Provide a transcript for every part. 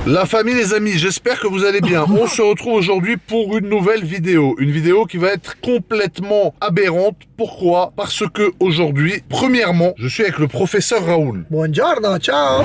La famille, les amis, j'espère que vous allez bien. On se retrouve aujourd'hui pour une nouvelle vidéo. Une vidéo qui va être complètement aberrante. Pourquoi? Parce que aujourd'hui, premièrement, je suis avec le professeur Raoul. Buongiorno, ciao.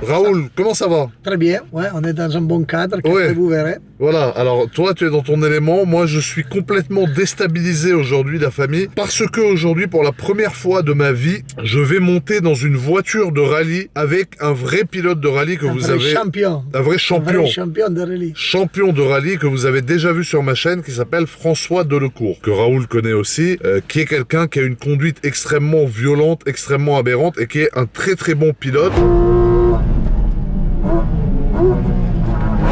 Raoul, comment ça va? Très bien, ouais, on est dans un bon cadre, Ouais. vous verrez. Voilà, alors toi tu es dans ton élément, moi je suis complètement déstabilisé aujourd'hui la famille, parce que aujourd'hui pour la première fois de ma vie, je vais monter dans une voiture de rallye avec un vrai pilote de rallye que vous avez... Champion. Un vrai champion. Un vrai champion de rallye. Champion de rallye que vous avez déjà vu sur ma chaîne, qui s'appelle François Delecourt, que Raoul connaît aussi, qui est quelqu'un qui a une conduite extrêmement violente, extrêmement aberrante et qui est un très très bon pilote.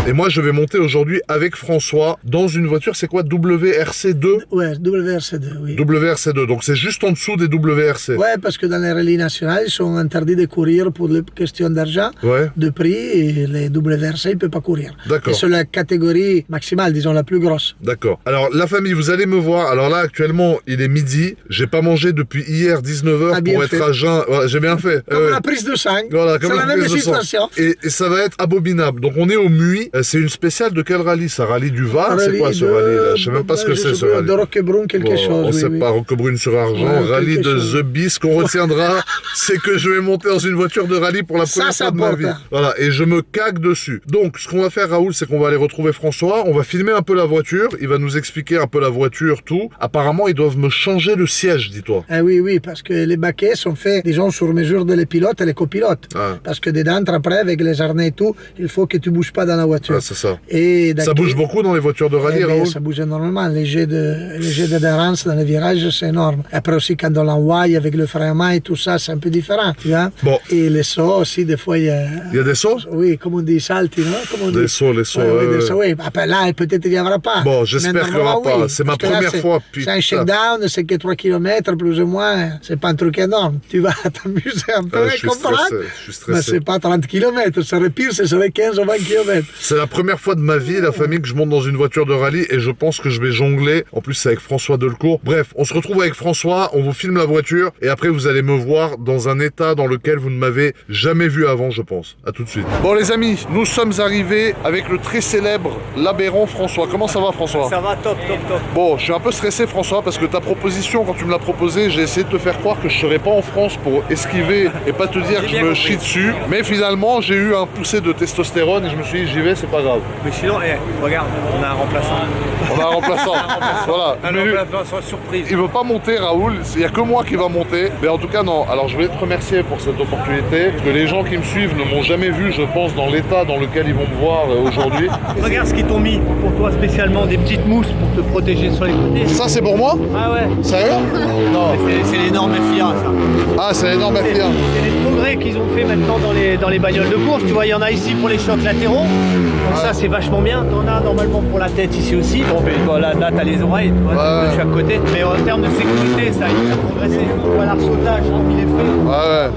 Et moi, je vais monter aujourd'hui avec François dans une voiture, c'est quoi, WRC2? Ouais, WRC2, oui. WRC2, donc c'est juste en dessous des WRC. Ouais, parce que dans les rallyes nationaux, ils sont interdits de courir pour les questions d'argent, Ouais. de prix, et les WRC, ils ne peuvent pas courir. D'accord. Et c'est la catégorie maximale, disons, la plus grosse. D'accord. Alors, la famille, vous allez me voir. Alors là, actuellement, il est midi. J'ai pas mangé depuis hier 19h Ah, bien pour fait. être à jeun. Voilà, j'ai bien fait. Comme la prise de sang, Voilà, comme c'est la même prise de sang. situation. Et ça va être abominable. Donc, on est au Muy. C'est une spéciale de quel rallye? Ça, rallye du Var? C'est quoi ce rallye-là? Je sais même pas ce que c'est ce rallye. De Roquebrune, quelque Bon, chose. on sait oui. pas, Roquebrune-sur-Argent, Ouais, rallye quelque de chose. The Beast. Ce qu'on retiendra, c'est que je vais monter dans une voiture de rallye pour la première fois de ma vie. Voilà, et je me cague dessus. Donc, ce qu'on va faire, Raoul, c'est qu'on va aller retrouver François. On va filmer un peu la voiture. Il va nous expliquer un peu la voiture, tout. Apparemment, ils doivent me changer le siège, dis-toi. Ah oui, oui, parce que les baquets sont faits, disons, sur mesure de les pilotes et les copilotes. Ah. Parce que dedans, après, avec les harnais et tout, il faut que tu bouges pas dans la voiture. Ah, c'est ça. Et Ça bouge beaucoup dans les voitures de rallye, eh ben, Raoul? ça bouge énormément. Les jets d'adhérence dans les virages, c'est énorme. Après aussi, quand on l'envoie avec le frein à main et tout ça, c'est un peu différent, tu vois. Bon. Et les sauts aussi, des fois, il y a... Il y a des sauts? Oui, comme on dit, salti, non? Comme on dit. Les sauts, les sauts. Oui, des sauts, oui. Après, là, peut-être il n'y en aura pas. Bon, j'espère Mais qu'il n'y aura normalement, pas. oui. C'est ma Parce que là, première fois, c'est un putain. shakedown, c'est que 3 km, plus ou moins. C'est pas un truc énorme. Tu vas t'amuser un peu, Je suis comprendre? stressé, je suis Mais stressé. c'est pas 30 km. Ça serait pire, ce serait 15 ou 20 km. C'est la première fois de ma vie, la famille, que je monte dans une voiture de rallye et je pense que je vais jongler. En plus, c'est avec François Delecourt. Bref, on se retrouve avec François, on vous filme la voiture et après, vous allez me voir dans un état dans lequel vous ne m'avez jamais vu avant, je pense. À tout de suite. Bon, les amis, nous sommes arrivés avec le très célèbre, l'aberrant François. Comment ça va, François? Ça va, top. Bon, je suis un peu stressé, François, parce que ta proposition, quand tu me l'as proposée, j'ai essayé de te faire croire que je serais pas en France pour esquiver et pas te dire que je bien me compris. chie dessus. Mais finalement, j'ai eu un poussé de testostérone et je me suis dit, j'y vais, c'est pas grave. Mais sinon, regarde, on a un remplaçant. On a un remplaçant. Voilà. Un Mais lui, remplaçant surprise. il veut pas monter, Raoul. Il n'y a que moi qui va monter. Mais en tout cas, non. Alors, je voulais te remercier pour cette opportunité. Parce que les gens qui me suivent ne m'ont jamais vu, je pense, dans l'état dans lequel ils vont me voir aujourd'hui. Regarde ce qu'ils t'ont mis pour toi spécialement, des petites mousses pour te protéger sur les côtés. Ça, c'est pour moi? Ah ouais, Sérieux? Non. c'est l'énorme FIA ça. Ah, c'est énorme C'est FIA. c'est les progrès qu'ils ont fait maintenant dans les bagnoles de course. Tu vois, il y en a ici pour les chocs latéraux. Donc ça c'est vachement bien. T'en as normalement pour la tête ici aussi. Bon, là t'as les oreilles, tu vois, de chaque côté. Mais en termes de sécurité, ça a hyper progressé. On voit l'arceautage comme il est fait. Ouais.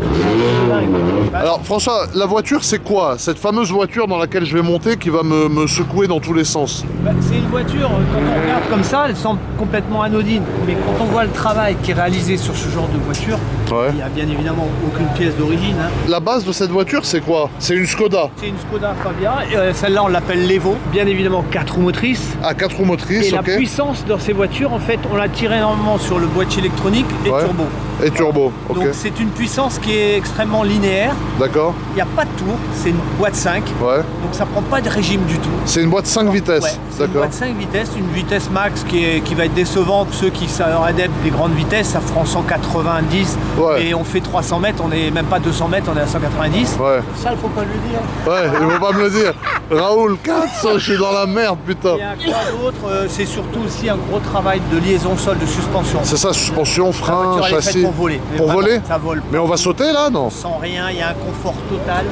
Bah, Alors François, la voiture c'est quoi? Cette fameuse voiture dans laquelle je vais monter qui va me secouer dans tous les sens. c'est une voiture, quand on regarde comme ça, elle semble complètement anodine. Mais quand on voit le travail qui est réalisé sur ce genre de voiture, Ouais. il n'y a bien évidemment aucune pièce d'origine. Hein. La base de cette voiture c'est quoi? C'est une Skoda. C'est une Skoda Fabia. Celle-là, on l'appelle l'Evo. Bien évidemment, 4 roues motrices. À 4 roues motrices, Et ok. la puissance de ces voitures, en fait, on l'a tiré énormément sur le boîtier électronique et Ouais. turbo. Et turbo, ok. Donc c'est une puissance qui est extrêmement linéaire. D'accord. Il n'y a pas de tour, c'est une boîte 5. Ouais. Donc ça prend pas de régime du tout. C'est une boîte 5 vitesses. Ouais, c'est une D'accord. boîte 5 vitesses, une vitesse max qui va être décevant pour ceux qui sont adeptes des grandes vitesses. Ça fera 190 Ouais. et on fait 300 mètres, on n'est même pas 200 mètres, on est à 190. Ouais. Ça, il faut pas le dire. Ouais, il faut pas me le dire. Raoul, 400, je suis dans la merde, putain. Il y a quoi d'autre? C'est surtout aussi un gros travail de liaison sol, de suspension. C'est ça, suspension, La frein, voiture, elle est faite châssis. pour voler. Mais Pour vraiment, voler? Ça vole. Mais on va sauter là, non? Sans rien, il y a un confort total.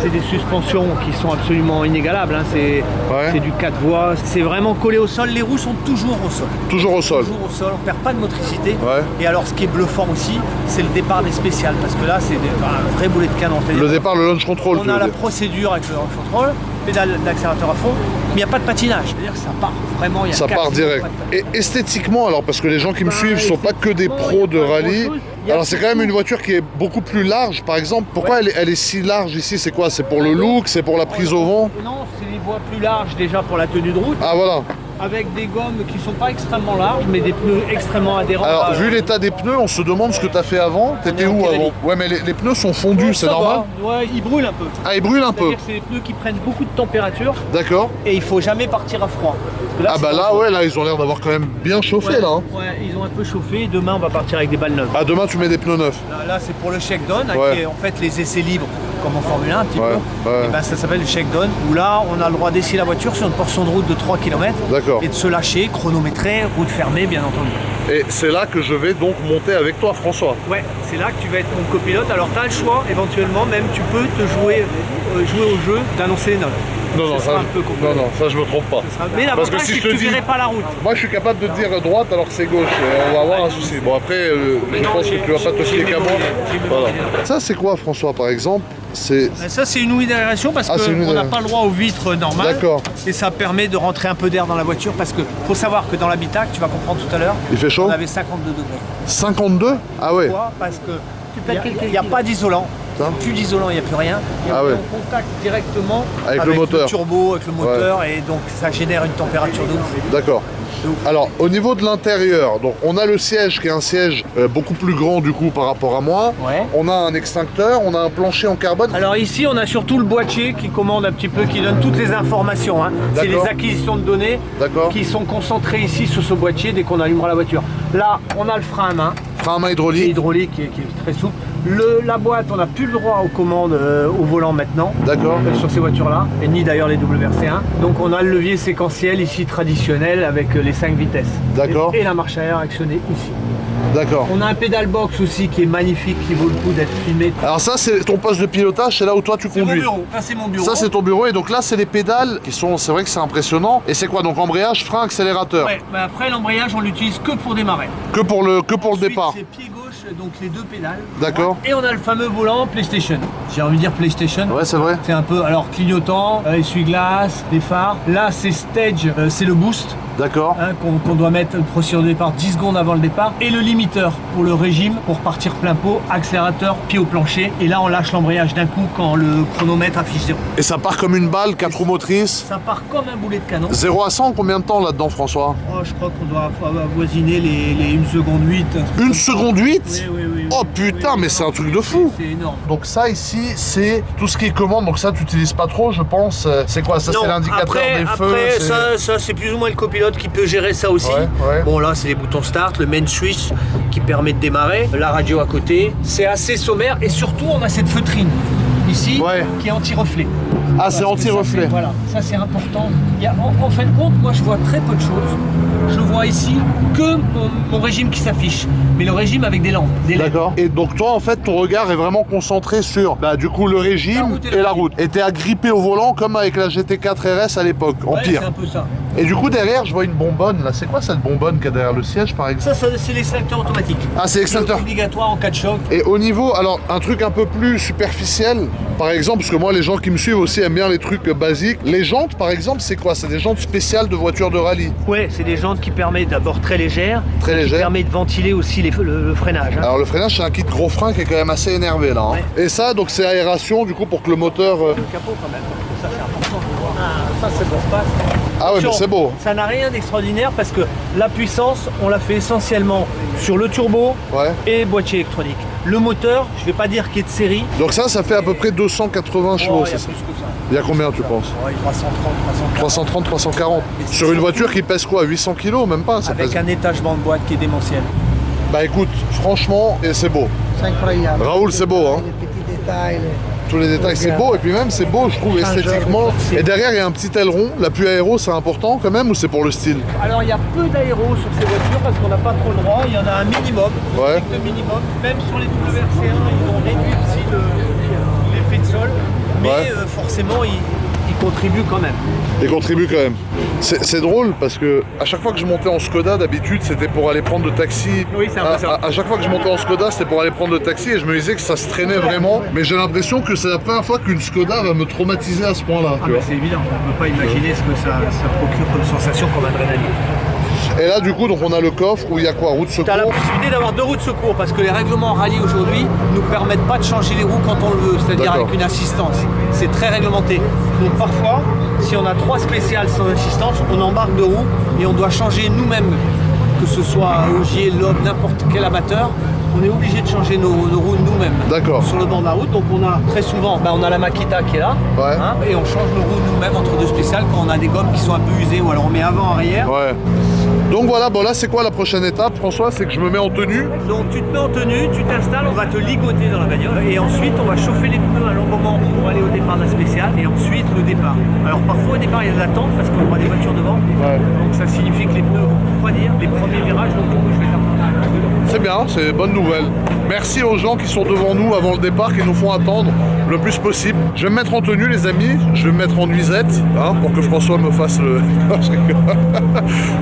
C'est des suspensions qui sont absolument inégalables. Hein. C'est du 4 voies. C'est vraiment collé au sol. Les roues sont toujours au sol. Toujours au sol. Toujours au sol. On perd pas de motricité. Ouais. Et alors, ce qui est bluffant aussi, c'est le départ des spéciales. Parce que là, c'est un vrai boulet de canon. Le départ, le launch control, On tu veux a la dire. procédure avec le launch control. pédale d'accélérateur à fond, mais il n'y a pas de patinage. C'est-à-dire que ça part vraiment, il y a Ça part quasiment direct. pas de patinage. Et esthétiquement, alors, parce que les gens qui me suivent ne sont pas que des pros de rallye. Alors, c'est quand même une voiture qui est beaucoup plus large, par exemple. Pourquoi elle est si large ici? C'est quoi? C'est pour le look? C'est pour la prise au vent? Non, c'est des voies plus larges déjà pour la tenue de route. Ah, voilà. Avec des gommes qui sont pas extrêmement larges, mais des pneus extrêmement adhérents. Alors, vu l'état des pneus, on se demande ce que tu as fait avant. T'étais est en où Pirelli. avant? Ouais, mais les pneus sont fondus, c'est Ça normal? va, ouais, ils brûlent un peu. Ah, ils brûlent un peu. C'est-à-dire que c'est des pneus qui prennent beaucoup de température D'accord. et il faut jamais partir à froid. Parce que là, Ah, bah c'est là, dangereux. ouais, là, ils ont l'air d'avoir quand même bien chauffé, Ouais, là. Hein. ouais, ils ont un peu chauffé. Demain, on va partir avec des balles neuves. Ah, demain, tu mets des pneus neufs. Là, c'est pour le shakedown, hein, Ouais. qui est en fait les essais libres, comme en Formule 1 un petit Ouais, peu. ouais. Et ben, ça s'appelle le shakedown, où là, on a le droit d'essayer la voiture sur une portion de route de 3 km D'accord. et de se lâcher, chronométrer, route fermée, bien entendu. Et c'est là que je vais donc monter avec toi, François. Ouais, c'est là que tu vas être mon copilote. Alors, tu as le choix, éventuellement, même tu peux te jouer au jeu d'annoncer les notes. Non, non, Ce sera ça, un peu compliqué. non, non, ça, je me trompe pas. Mais Parce que l'avantage, si c'est je que te tu dis- verrais pas la route. Moi, je suis capable de te dire droite alors que c'est gauche. Et on va avoir un souci. Bon, après, je non, pense que j'ai- tu vas pas te j'ai fier qu'à moi. j'ai Voilà. mémoré. Ça, c'est quoi, François, par exemple? C'est... Ben, ça, c'est une ouïe d'aération parce Ah, c'est une ouïe qu'on n'a d'aération. pas le droit aux vitres normales. D'accord. Et ça permet de rentrer un peu d'air dans la voiture parce que faut savoir que dans l'habitacle, tu vas comprendre tout à l'heure, Il fait chaud? on avait 52 degrés. 52? Ah ouais. Pourquoi? Parce que il n'y a pas d'isolant. Putain. Plus d'isolant, il n'y a plus rien. Et Ah on est ouais. en contact directement Avec le moteur. turbo, avec le moteur, et donc ça génère une température de ouf. D'accord. Alors, au niveau de l'intérieur, donc on a le siège qui est un siège beaucoup plus grand du coup par rapport à moi. Ouais. On a un extincteur, on a un plancher en carbone. Alors ici, on a surtout le boîtier qui commande un petit peu, qui donne toutes les informations. Hein. C'est les D'accord. acquisitions de données D'accord. qui sont concentrées ici sur ce boîtier dès qu'on allumera la voiture. Là, on a le frein à main, Frein à main qui est hydraulique. hydraulique, qui est très souple. La boîte, on n'a plus le droit aux commandes au volant maintenant. D'accord. Sur ces voitures-là, et ni d'ailleurs les WRC1. Donc on a le levier séquentiel ici traditionnel avec les 5 vitesses. D'accord. Et la marche arrière actionnée ici. D'accord. On a un pédale box aussi qui est magnifique, qui vaut le coup d'être filmé. Alors ça, c'est ton poste de pilotage, c'est là où toi tu C'est mon conduis. bureau. Ça, c'est mon bureau. Ça, c'est ton bureau. Et donc là, c'est les pédales qui sont, c'est vrai que c'est impressionnant. Et c'est quoi? Donc embrayage, frein, accélérateur. Ouais, mais après l'embrayage, on l'utilise que pour démarrer. Que pour le Ensuite, départ. c'est pied gauche, donc les deux pédales. D'accord. Et on a le fameux volant PlayStation. J'ai envie de dire PlayStation. Ouais, c'est vrai. C'est un peu, alors clignotant, essuie-glace, les phares. Là, c'est stage, c'est le boost. D'accord. Hein, qu'on doit mettre le procédure de départ 10 secondes avant le départ, et le limiteur pour le régime, pour partir plein pot, accélérateur, pied au plancher, et là on lâche l'embrayage d'un coup quand le chronomètre affiche 0. Et ça part comme une balle, 4 roues motrices. Ça part comme un boulet de canon. 0 à 100, combien de temps là-dedans, François? Oh, je crois qu'on doit avoisiner les 1 seconde 8. 1 seconde 8? Oui. Oh putain, mais c'est un truc de fou. C'est énorme. Donc ça ici, c'est tout ce qui est commande. Donc ça, tu n'utilises pas trop, je pense. C'est quoi? Ça, c'est l'indicateur des feux. Après c'est- ça c'est plus ou moins le copilote qui peut gérer ça aussi. Ouais. Bon là c'est les boutons start, le main switch qui permet de démarrer, la radio à côté. C'est assez sommaire et surtout on a cette feutrine ici Ouais. qui est anti-reflet. Ah, c'est Parce que ça, anti-reflet. c'est- Voilà, ça c'est important. Il y a, en fin de compte, moi je vois très peu de choses. Je vois ici que mon régime qui s'affiche, mais le régime avec des lampes, des LED. D'accord. Et donc toi, en fait, ton regard est vraiment concentré sur, du coup, le régime La route et la route. Et t'es agrippé au volant comme avec la GT4 RS à l'époque, en Ouais, pire. c'est un peu ça. Et du coup, derrière, je vois une bonbonne, là. C'est quoi cette bonbonne qu'il y a derrière le siège, par exemple? Ça c'est l'extincteur automatique. Ah, c'est l'extincteur. C'est obligatoire en cas de choc. Et au niveau, alors, un truc un peu plus superficiel, par exemple, parce que moi, les gens qui me suivent aussi aiment bien les trucs basiques. Les jantes, par exemple, c'est quoi? C'est des jantes spéciales de voitures de rallye. Ouais, c'est des jantes qui permettent d'abord très légères, Très qui légères. permet de ventiler aussi le freinage. Hein. Alors, le freinage, c'est un kit gros frein qui est quand même assez énervé, là. Hein. Et ça, donc, c'est aération, du coup, pour que le moteur... Le capot quand même, parce que ça c'est important de voir. Ah, ça c'est bon passe. Ah ouais, mais c'est beau. Ça n'a rien d'extraordinaire parce que la puissance, on l'a fait essentiellement sur le turbo Ouais. et boîtier électronique. Le moteur, je vais pas dire qu'il est de série. Donc ça fait à peu près 280 chevaux, Oh, il y c'est a ça? plus que ça. Il y a combien, tu penses? Ouais, 330, 330, 340. Et c'est Sur une surtout- voiture qui pèse quoi? 800 kilos, même pas? Ça avec pèse... un étagement de boîte qui est démentiel. Bah écoute, franchement, et c'est beau. C'est incroyable. Raoul, c'est beau, hein. Les petits détails. Tous les détails, c'est beau. Et puis même, c'est beau, je trouve, Changeur de esthétiquement. force. Et derrière, il y a un petit aileron. L'appui aéro, c'est important quand même, ou c'est pour le style? Alors il y a peu d'aéros sur ces voitures parce qu'on n'a pas trop le droit, il y en a un minimum, Ouais. strict minimum. Même sur les WRC1, ils ont réduit aussi l'effet de sol. Mais Ouais. forcément, il contribue quand même. Et contribue quand même. C'est drôle parce que à chaque fois que je montais en Skoda, d'habitude c'était pour aller prendre le taxi. Oui, c'est un peu ça. À chaque fois que je montais en Skoda, c'était pour aller prendre le taxi et je me disais que ça se traînait vraiment. Mais j'ai l'impression que c'est la première fois qu'une Skoda va me traumatiser à ce point-là. Ah, c'est évident, on ne peut pas imaginer ce que ça procure comme sensation, comme adrénaline. Et là, du coup, donc on a le coffre où il y a quoi? Roue de Tu as la secours? possibilité d'avoir 2 roues de secours parce que les règlements en rallye aujourd'hui ne nous permettent pas de changer les roues quand on le veut, c'est-à-dire D'accord. avec une assistance. C'est très réglementé. Donc parfois, si on a 3 spéciales sans assistance, on embarque 2 roues et on doit changer nous-mêmes, que ce soit Ogier, Loeb, n'importe quel amateur. On est obligé de changer nos roues nous-mêmes. D'accord. Sur le bord de la route, donc on a très souvent, on a la Makita qui est là, Ouais. et on change nos roues nous-mêmes entre 2 spéciales quand on a des gommes qui sont un peu usées ou alors on met avant, arrière. Ouais. Donc voilà, bon là c'est quoi la prochaine étape, François? C'est que je me mets en tenue. Donc tu te mets en tenue, tu t'installes, on va te ligoter dans la bagnole et ensuite on va chauffer les pneus un long moment pour aller au départ de la spéciale et ensuite le départ. Alors parfois au départ il y a de l'attente parce qu'on voit des voitures devant, Ouais. donc ça signifie que les pneus vont refroidir les premiers virages, donc du coup je vais faire. C'est bien, c'est bonne nouvelle. Merci aux gens qui sont devant nous avant le départ, qui nous font attendre le plus possible. Je vais me mettre en tenue les amis, je vais me mettre en nuisette, hein, pour que François me fasse le... Je rigole.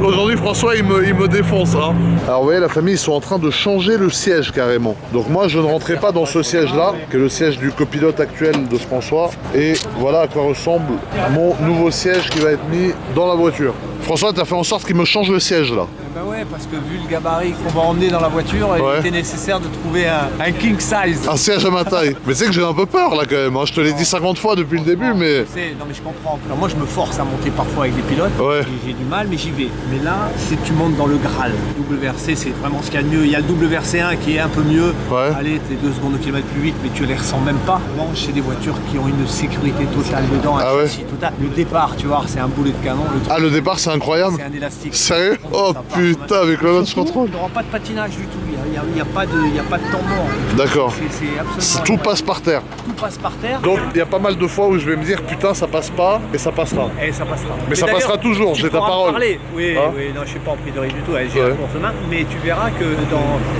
Aujourd'hui François il me défonce. Hein. Alors vous voyez la famille ils sont en train de changer le siège carrément. Donc moi je ne rentrais pas dans ce siège là, qui est le siège du copilote actuel de François. Et voilà à quoi ressemble mon nouveau siège qui va être mis dans la voiture. François, tu as fait en sorte qu'il me change le siège là. Bah ouais, parce que vu le gabarit qu'on va emmener dans la voiture, Ouais. il était nécessaire de trouver un king size. Un siège à ma taille. Mais tu sais que j'ai un peu peur là quand même. Hein. Je te l'ai dit 50 fois depuis le début, mais... Non mais je comprends. Alors moi je me force à monter parfois avec des pilotes. Ouais. J'ai du mal mais j'y vais. Mais là, c'est que tu montes dans le Graal. WRC c'est vraiment ce qu'il y a de mieux. Il y a le WRC1 qui est un peu mieux. Ouais. Allez, t'es 2 secondes au kilomètre plus vite mais tu les ressens même pas. Bon, c'est des voitures qui ont une sécurité totale dedans, un Ah ouais. châssis total. Le départ, tu vois, c'est un boulet de canon. Le truc, Ah le départ c'est incroyable. c'est un élastique. Sérieux? Oh Ça part, putain, avec le launch Surtout, control. Il n'y aura pas de patinage du tout. Il n'y a pas de temps mort. D'accord. C'est absolument... Tout passe par terre. Tout passe par terre. Donc il y a pas mal de fois où je vais me dire putain ça passe pas et ça passera. Et ça passera. Mais ça d'ailleurs, passera toujours, tu j'ai ta pourras parole. parler. Oui, Hein oui, non, je suis pas en pris de risque du tout. J'ai Ouais. la course main, mais tu verras que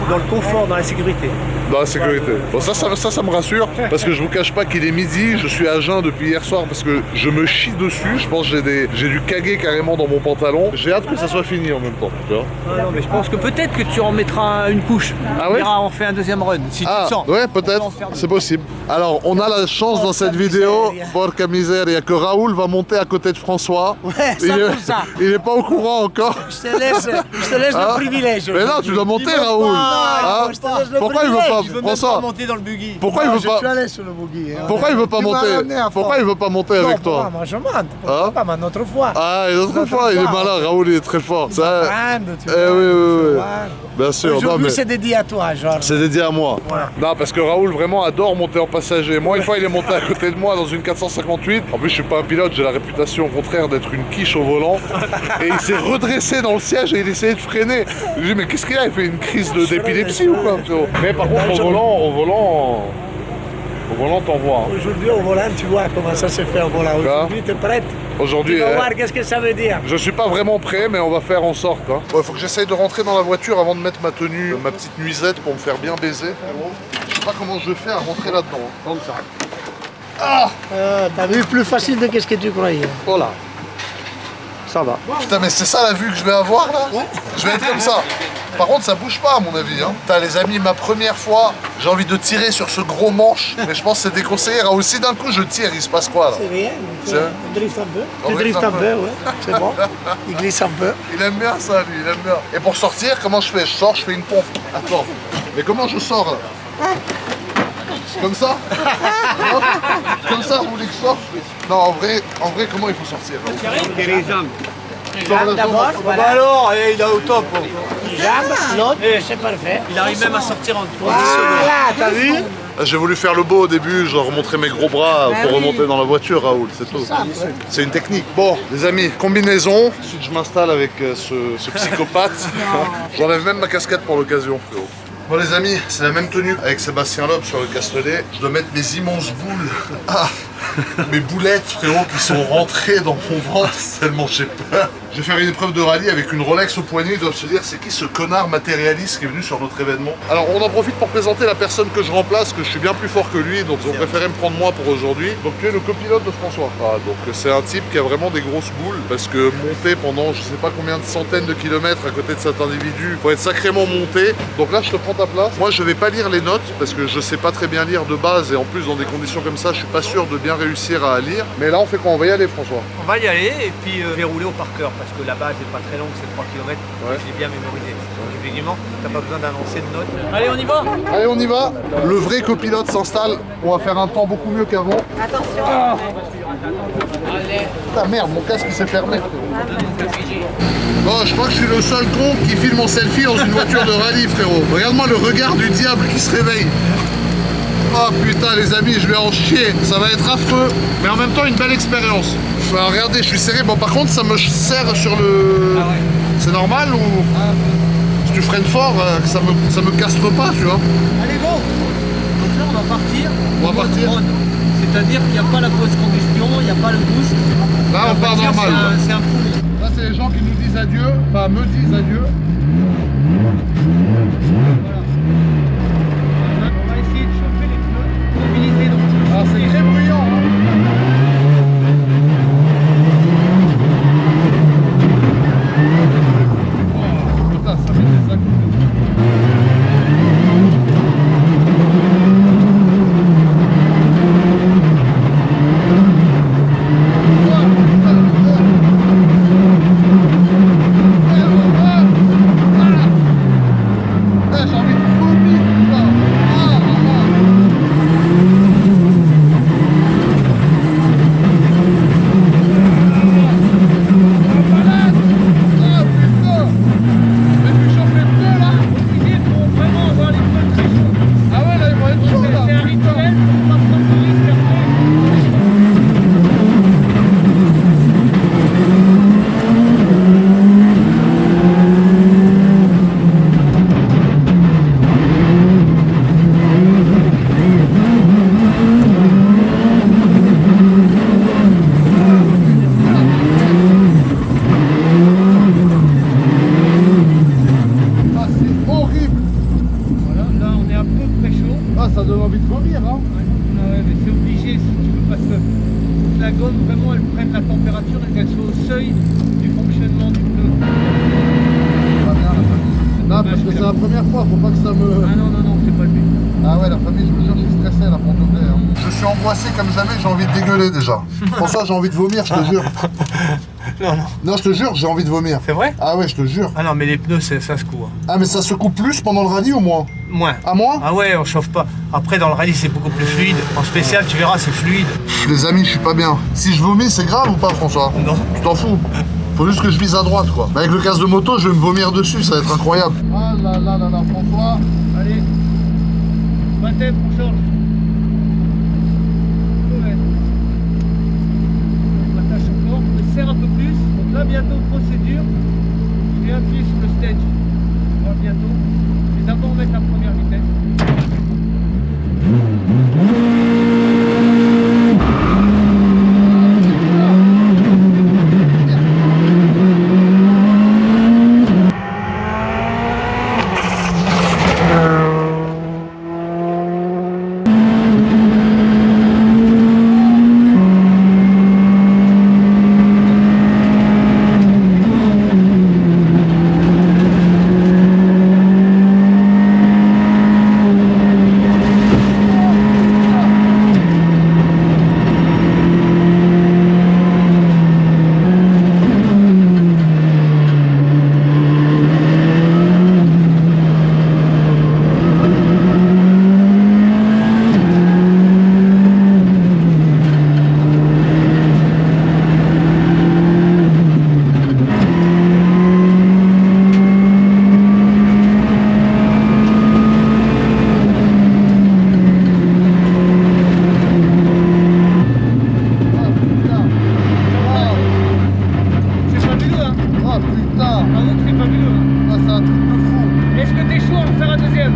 dans le confort, dans la sécurité. Dans la sécurité. Bon ça me rassure parce que je vous cache pas qu'il est midi, je suis à jeun depuis hier soir parce que je me chie dessus, je pense que j'ai du caguet carrément dans mon pantalon. J'ai hâte que ça soit fini en même temps, tu vois. Ah non, mais je pense que peut-être que tu en mettras une couche. Ah On ouais verra, on fait un deuxième run, si tu Ah le sens. ouais On peut peut-être, en faire deux. c'est possible. Alors on a la chance dans cette vidéo, porca miseria, que Raoul va monter à côté de François. Ouais, il, ça est, pour ça. il est pas au courant encore. Je te laisse Ah. le privilège. Mais non, tu dois monter Raoul. Hein je te laisse le Pourquoi il veut privilège. pas, Il veut même François pas monter dans le buggy. Pourquoi il veut Je pas suis allé sur le buggy. hein. Pourquoi il veut pas Tu m'as monter ramené à Pourquoi fond. il veut pas monter Non, avec pourquoi toi? moi je monte. Hein Pourquoi pas, mais une autre fois. Ah, une autre Une fois, autre il est fois. malin, Raoul il est très fort. Ça, Prendre, tu vois, oui, oui. tu vois. bien sûr. Non, Aujourd'hui, mais c'est dédié à toi, genre. c'est dédié à moi. Voilà. Non, parce que Raoul vraiment adore monter en passager. Moi, une fois, il est monté à côté de moi dans une 458. En plus, je suis pas un pilote, j'ai la réputation au contraire d'être une quiche au volant. Et il s'est redressé dans le siège et il essayait de freiner. Je lui ai dit, mais qu'est-ce qu'il a? Il fait une crise d'épilepsie ou quoi, frérot? Mais par contre, au volant, t'envoies. Aujourd'hui, au volant, tu vois comment ça se fait au volant. Aujourd'hui, tu es prête. Aujourd'hui, Tu vas voir qu'est-ce que ça veut dire. je suis pas vraiment prêt, mais on va faire en sorte. Hein. Ouais, faut que j'essaye de rentrer dans la voiture avant de mettre ma tenue, ma petite nuisette pour me faire bien baiser. Je sais pas comment je vais faire à rentrer là-dedans. Hein. Comme ça. Ah, T'as vu plus facile de ce que tu croyais. Voilà. Ça va. putain, mais c'est ça la vue que je vais avoir là? Je vais être comme ça. Par contre, ça bouge pas à mon avis. Hein. Putain, les amis, ma première fois, j'ai envie de tirer sur ce gros manche, mais je pense que c'est déconseillé. Raoul, si d'un coup je tire, il se passe quoi là? C'est rien. C'est- Tu driftes un peu. On Tu drift driftes un un peu. peu, ouais. C'est bon. Il glisse un peu. Il aime bien ça, lui, il aime bien. Et pour sortir, comment je fais? Je sors, je fais une pompe. Attends, mais comment je sors là? Comme ça? Non comme ça, vous voulez que je sorte? Non, en vrai, comment il faut sortir? Raoul Jambe d'abord, Bah voilà. alors, il est au top. Jambe, l'autre, c'est parfait. Il arrive même à sortir en 10 secondes. Voilà, t'as vu? J'ai voulu faire le beau au début, je remontrer mes gros bras pour oui. remonter dans la voiture, Raoul, c'est tout. C'est une technique. Bon, les amis, combinaison. Ensuite, je m'installe avec ce psychopathe. J'enlève même ma casquette pour l'occasion, frérot. Bon, les amis, c'est la même tenue avec Sébastien Loeb sur le Castellet. Je dois mettre mes immenses boules. Ah, mes boulettes, frérot, qui sont rentrées dans mon ventre tellement j'ai peur. Je vais faire une épreuve de rallye avec une Rolex au poignet. Ils doivent se dire, c'est qui ce connard matérialiste qui est venu sur notre événement? Alors, on en profite pour présenter la personne que je remplace, que je suis bien plus fort que lui, donc ils ont préféré me prendre moi pour aujourd'hui. Donc, tu es le copilote de François. Ah, donc c'est un type qui a vraiment des grosses boules, parce que monter pendant je sais pas combien de centaines de kilomètres à côté de cet individu, faut être sacrément monté. Donc là, je te prends ta place. Moi, je vais pas lire les notes, parce que je sais pas très bien lire de base, et en plus, dans des conditions comme ça, je suis pas sûr de bien réussir à lire. Mais là, on fait quoi? On va y aller, François. On va y aller et puis je vais rouler au par cœur parce que la base n'est pas très longue, c'est 3 km. Ouais. Je l'ai bien mémorisé. Donc effectivement, t'as pas besoin d'annoncer de notes. Allez, on y va. Allez, on y va. Le vrai copilote s'installe. On va faire un temps beaucoup mieux qu'avant. Attention. Putain, merde, mon casque il s'est fermé. Bon, je crois que je suis le seul con qui filme en selfie dans une voiture de rallye, frérot. Regarde-moi le regard du diable qui se réveille. Oh putain, les amis, je vais en chier. Ça va être affreux, mais en même temps une belle expérience. Alors, regardez, je suis serré. Bon, par contre, ça me serre sur le... Ah ouais. C'est normal ou... Si tu freines fort, que ça me castre pas, tu vois. Allez, go. Donc là, on va partir. On va partir. C'est-à-dire qu'il n'y a pas la fausse combustion, il n'y a pas le boost. Là, on part normal. C'est un poumon. Là, c'est les gens qui nous disent adieu, enfin me disent adieu. On va essayer de chauffer les pneus, mobiliser donc. Alors, c'est très bruyant. Hein. Oh, putain, ça met des actes. J'ai envie de vomir, putain. Ça donne envie de vomir, hein. Ouais, mais c'est obligé si tu veux, parce que la gomme, vraiment, elle prenne la température et qu'elle soit au seuil du fonctionnement du pneu. Non, parce que c'est la première fois, faut pas que ça me... Ah non, non, non, c'est pas le but. Ah ouais, la famille, je me jure, je suis stressé là pour de vrai. Hein. Je suis angoissé comme jamais, j'ai envie de dégueuler déjà. François, j'ai envie de vomir, je te jure. Non, non. Non, je te jure, j'ai envie de vomir. C'est vrai? Ah ouais, je te jure. Ah non, mais les pneus, ça secoue. Ah, mais ça secoue plus pendant le rallye ou moins? Moins. À moins? Ah ouais, on chauffe pas. Après, dans le rallye, c'est beaucoup plus fluide. En spécial, tu verras, c'est fluide. Les amis, je suis pas bien. Si je vomis, c'est grave ou pas, François? Non. Tu t'en fous? Faut juste que je vise à droite, quoi. Mais avec le casque de moto, je vais me vomir dessus, ça va être incroyable. Ah là là là là, François. Allez. Baptême, on change. Ouais. On attache encore, on serre un peu plus. Donc là, bientôt, procédure. Je vais appuyer sur le stage. On va bientôt. Je vais d'abord mettre la première vitesse.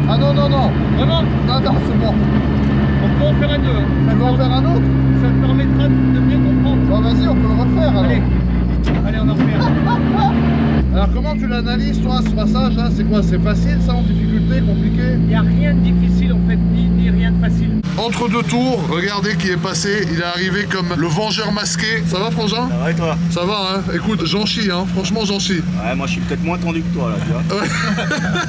Ah non, non, non. Vraiment? Non, non, c'est bon. On peut en faire un deux. Tu veux en faire un autre? Ça te permet permettra de mieux comprendre. Bon, vas-y, on peut le refaire alors. Allez, on en refait un. Alors, comment tu l'analyses, toi, ce passage là? C'est quoi? C'est facile, ça, en difficulté, compliqué? Il n'y a rien de difficile en fait, ni rien de facile. Entre deux tours, regardez qui est passé. Il est arrivé comme le vengeur masqué. Ça va, Frangin? Ça va et toi? Ça va, hein? Écoute, j'en chie, hein? Franchement, j'en chie. Ouais, moi je suis peut-être moins tendu que toi là, tu vois. Ouais.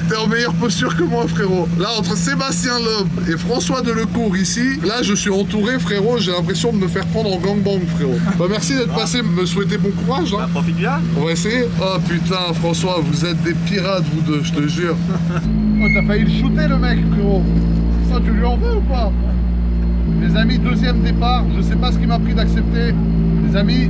T'es en meilleure posture que moi, frérot. Là, entre Sébastien Loeb et François Delecourt ici, là, je suis entouré, frérot. J'ai l'impression de me faire prendre en gangbang, frérot. Bah, merci d'être passé, me souhaiter bon courage, hein. Bah, profite bien. On va essayer. Oh putain, François, vous êtes des pirates, vous deux, je te jure. Oh, t'as failli le shooter, le mec, frérot. Ça, tu lui en veux ou pas? Les amis, deuxième départ. Je sais pas ce qui m'a pris d'accepter. Les amis.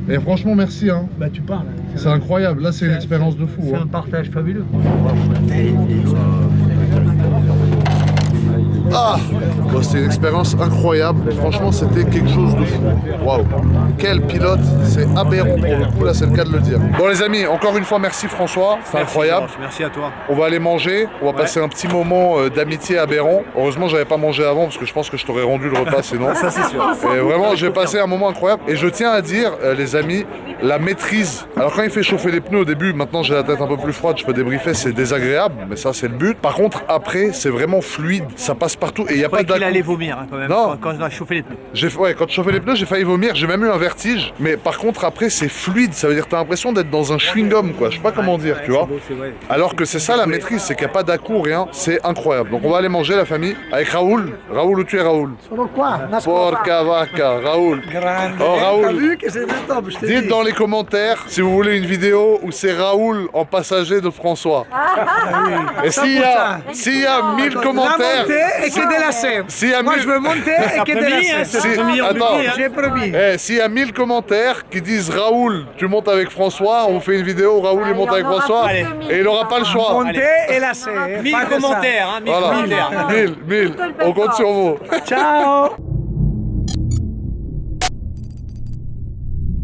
Et franchement, merci, hein. Bah tu parles. C'est incroyable. Là, c'est une expérience de fou. C'est Hein. un partage fabuleux. Ah, bon, c'était une expérience incroyable. Franchement, c'était quelque chose de fou. Waouh. Quel pilote. C'est aberrant pour le coup, là, c'est le cas de le dire. Bon, les amis, encore une fois, merci François. C'est incroyable. Georges, merci à toi. On va aller manger. On va passer un petit moment d'amitié aberrant. Heureusement, j'avais pas mangé avant parce que je pense que je t'aurais rendu le repas sinon. Ça c'est sûr. Et vraiment, j'ai passé un moment incroyable. Et je tiens à dire, les amis, la maîtrise. Alors, quand il fait chauffer les pneus au début, maintenant j'ai la tête un peu plus froide, je peux débriefer, c'est désagréable, mais ça, c'est le but. Par contre, après, c'est vraiment fluide. Ça passe partout et il n'y a pas Qu'il d'à-coup. allait vomir hein, quand même Non. quand on a chauffé les pneus. Ouais, quand je chauffais les pneus, j'ai failli vomir, j'ai même eu un vertige. Mais par contre, après, c'est fluide. Ça veut dire que t'as l'impression d'être dans un chewing-gum, quoi. Je sais pas comment dire, tu vois. Alors que c'est ça la maîtrise, c'est qu'il n'y a pas d'à-coup, rien. C'est incroyable. Donc on va aller manger, la famille, avec Raoul. Raoul, où tu es, Raoul? Sono qua, Porca vaca, Raoul. Grande. Oh, Raoul. T'as vu que c'est top, je te Dites dis. dans les commentaires si vous voulez une vidéo où c'est Raoul en passager de François. Et s'il y a 1000 commentaires, La montée et que de la sève. s'il y a Moi 1000 je veux monter et que de la sève. Si- attends. J'ai promis. S'il y a 1000 commentaires qui disent Raoul, tu montes avec François, on fait une vidéo où Raoul il monte avec François Allez. et il n'aura pas le choix. Monter et la sève. 1000 Pas que ça. commentaires, hein, 1000 Voilà, commentaires. 1000, on compte sur vous. Ciao.